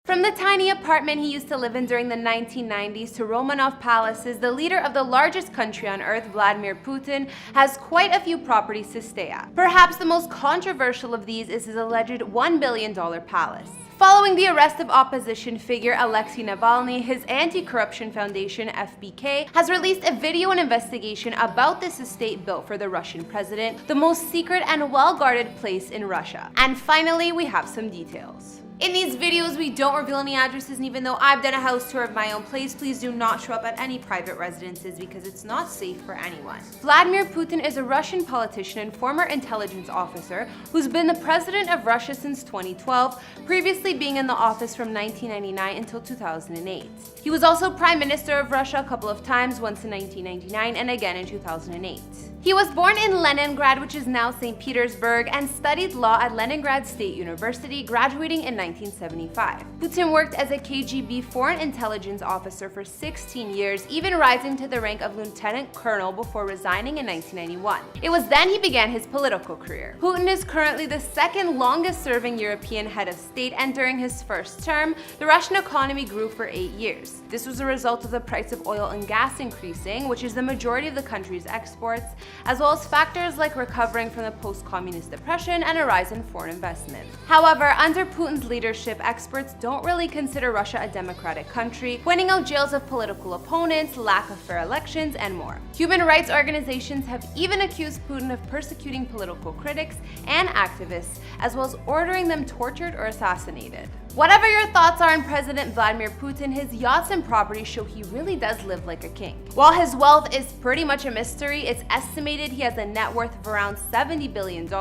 From the tiny apartment he used to live in during the 1990s to Romanov palaces, the leader of the largest country on earth, Vladimir Putin, has quite a few properties to stay at. Perhaps the most controversial of these is his alleged $1 billion palace. Following the arrest of opposition figure Alexei Navalny, his anti-corruption foundation, FBK, has released a video and investigation about this estate built for the Russian president, the most secret and well-guarded place in Russia. And finally, we have some details. In these videos, we don't reveal any addresses, and even though I've done a house tour of my own place, please do not show up at any private residences because it's not safe for anyone. Vladimir Putin is a Russian politician and former intelligence officer who's been the president of Russia since 2012, previously being in the office from 1999 until 2008. He was also Prime Minister of Russia a couple of times, once in 1999 and again in 2008. He was born in Leningrad, which is now St. Petersburg, and studied law at Leningrad State University, graduating in 1975. Putin worked as a KGB foreign intelligence officer for 16 years, even rising to the rank of lieutenant colonel before resigning in 1991. It was then he began his political career. Putin is currently the second longest serving European head of state, and during his first term, the Russian economy grew for 8 years. This was a result of the price of oil and gas increasing, which is the majority of the country's exports, as well as factors like recovering from the post-communist depression and a rise in foreign investment. However, under Putin's leadership, experts don't really consider Russia a democratic country, pointing out jails of political opponents, lack of fair elections, and more. Human rights organizations have even accused Putin of persecuting political critics and activists, as well as ordering them tortured or assassinated. Whatever your thoughts are on President Vladimir Putin, his yachts and properties show he really does live like a king. While his wealth is pretty much a mystery, it's estimated he has a net worth of around $70 billion,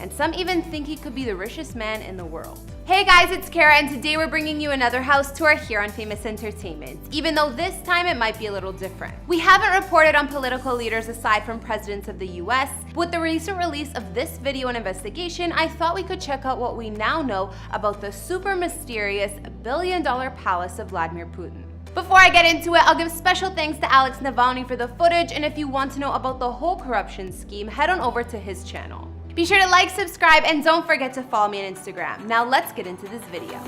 and some even think he could be the richest man in the world. Hey guys, it's Kara, and today we're bringing you another house tour here on Famous Entertainment, even though this time it might be a little different. We haven't reported on political leaders aside from presidents of the US. With the recent release of this video and investigation, I thought we could check out what we now know about the super mysterious billion-dollar palace of Vladimir Putin. Before I get into it, I'll give special thanks to Alex Navalny for the footage, and if you want to know about the whole corruption scheme, head on over to his channel. Be sure to like, subscribe, and don't forget to follow me on Instagram. Now let's get into this video.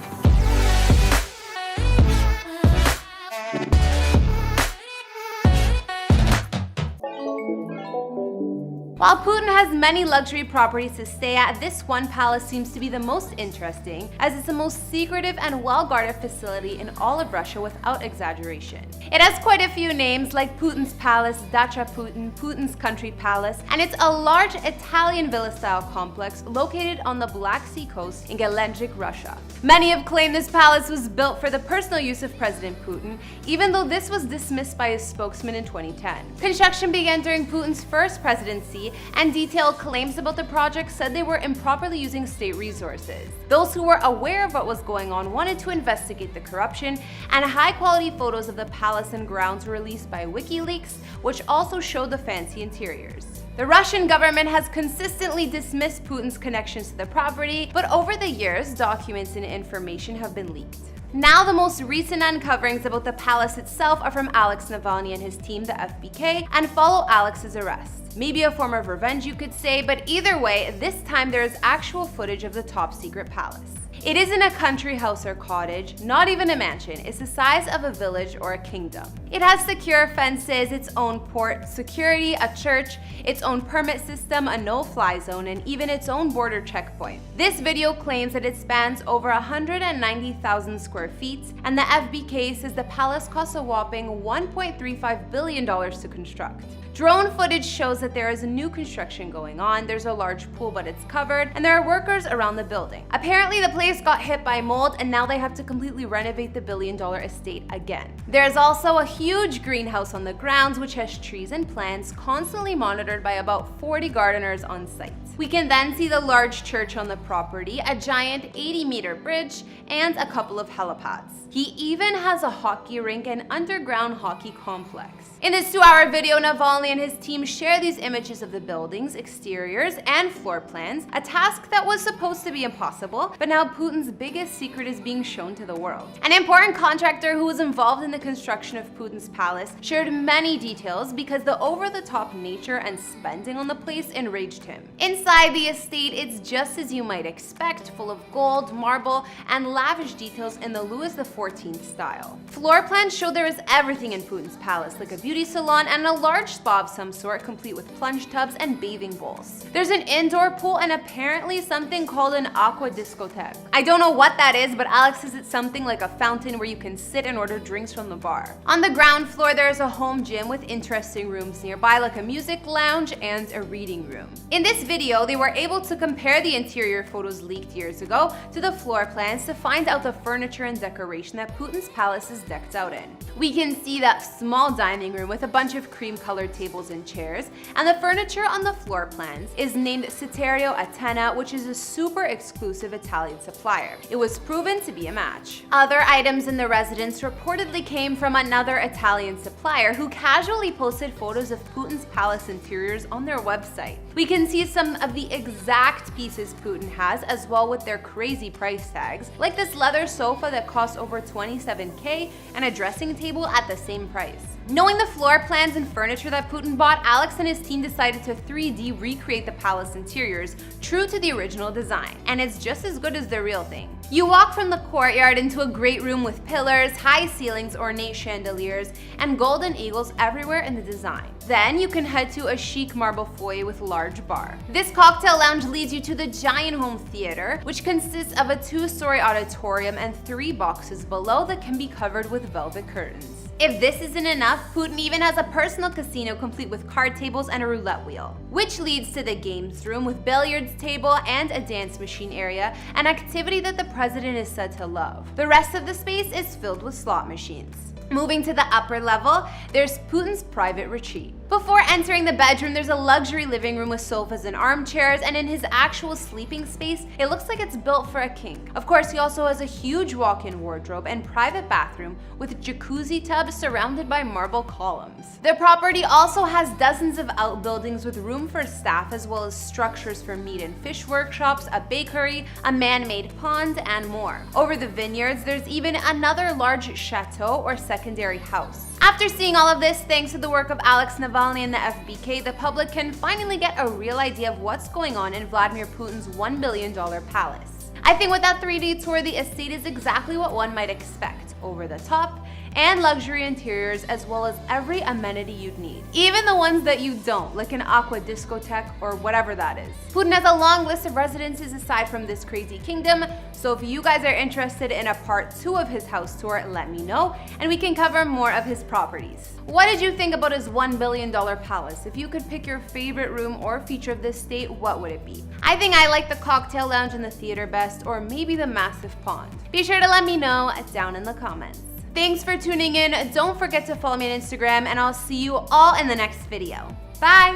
While Putin has many luxury properties to stay at, this one palace seems to be the most interesting, as it's the most secretive and well-guarded facility in all of Russia without exaggeration. It has quite a few names like Putin's Palace, Dacha Putin, Putin's Country Palace, and it's a large Italian villa-style complex located on the Black Sea coast in Gelendzhik, Russia. Many have claimed this palace was built for the personal use of President Putin, even though this was dismissed by his spokesman in 2010. Construction began during Putin's first presidency, and detailed claims about the project said they were improperly using state resources. Those who were aware of what was going on wanted to investigate the corruption, and high-quality photos of the palace and grounds were released by WikiLeaks, which also showed the fancy interiors. The Russian government has consistently dismissed Putin's connections to the property, but over the years, documents and information have been leaked. Now, the most recent uncoverings about the palace itself are from Alex Navalny and his team, the FBK, and follow Alex's arrest. Maybe a form of revenge, you could say, but either way, this time there is actual footage of the top secret palace. It isn't a country house or cottage, not even a mansion. It's the size of a village or a kingdom. It has secure fences, its own port, security, a church, its own permit system, a no-fly zone, and even its own border checkpoint. This video claims that it spans over 190,000 square feet, and the FBK says the palace costs a whopping $1.35 billion to construct. Drone footage shows that there is a new construction going on, there's a large pool but it's covered, and there are workers around the building. Apparently the place got hit by mold, and now they have to completely renovate the billion-dollar estate again. There's also a huge greenhouse on the grounds which has trees and plants constantly monitored by about 40 gardeners on site. We can then see the large church on the property, a giant 80-meter bridge, and a couple of helipads. He even has a hockey rink and underground hockey complex. In this 2-hour video, Navalny and his team share these images of the buildings, exteriors, and floor plans, a task that was supposed to be impossible, but now Putin's biggest secret is being shown to the world. An important contractor who was involved in the construction of Putin's palace shared many details because the over-the-top nature and spending on the place enraged him. Inside Inside the estate, it's just as you might expect, full of gold, marble, and lavish details in the Louis XIV style. Floor plans show there is everything in Putin's palace, like a beauty salon and a large spa of some sort, complete with plunge tubs and bathing bowls. There's an indoor pool and apparently something called an aqua discotheque. I don't know what that is, but Alex says it's something like a fountain where you can sit and order drinks from the bar. On the ground floor, there's a home gym with interesting rooms nearby, like a music lounge and a reading room. In this video, they were able to compare the interior photos leaked years ago to the floor plans to find out the furniture and decoration that Putin's palace is decked out in. We can see that small dining room with a bunch of cream-colored tables and chairs, and the furniture on the floor plans is named Citerio Atena, which is a super exclusive Italian supplier. It was proven to be a match. Other items in the residence reportedly came from another Italian supplier who casually posted photos of Putin's palace interiors on their website. We can see some of the exact pieces Putin has, as well with their crazy price tags, like this leather sofa that costs over $27K and a dressing table at the same price. Knowing the floor plans and furniture that Putin bought, Alex and his team decided to 3D recreate the palace interiors, true to the original design. And it's just as good as the real thing. You walk from the courtyard into a great room with pillars, high ceilings, ornate chandeliers, and golden eagles everywhere in the design. Then you can head to a chic marble foyer with large bar. This cocktail lounge leads you to the giant home theater, which consists of a 2-story auditorium and 3 boxes below that can be covered with velvet curtains. If this isn't enough, Putin even has a personal casino complete with card tables and a roulette wheel, which leads to the games room with billiards table and a dance machine area, an activity that the president is said to love. The rest of the space is filled with slot machines. Moving to the upper level, there's Putin's private retreat. Before entering the bedroom, there's a luxury living room with sofas and armchairs, and in his actual sleeping space, it looks like it's built for a king. Of course, he also has a huge walk-in wardrobe and private bathroom with jacuzzi tubs surrounded by marble columns. The property also has dozens of outbuildings with room for staff, as well as structures for meat and fish workshops, a bakery, a man-made pond, and more. Over the vineyards, there's even another large chateau or secondary house. After seeing all of this, thanks to the work of Alex Navalny and the FBK, the public can finally get a real idea of what's going on in Vladimir Putin's $1 billion palace. I think with that 3D tour, the estate is exactly what one might expect: over the top and luxury interiors, as well as every amenity you'd need. Even the ones that you don't, like an aqua discotheque or whatever that is. Putin has a long list of residences aside from this crazy kingdom, so if you guys are interested in a part 2 of his house tour, let me know, and we can cover more of his properties. What did you think about his $1 billion palace? If you could pick your favorite room or feature of this state, what would it be? I think I like the cocktail lounge in the theater best, or maybe the massive pond. Be sure to let me know down in the comments. Thanks for tuning in. Don't forget to follow me on Instagram, and I'll see you all in the next video. Bye!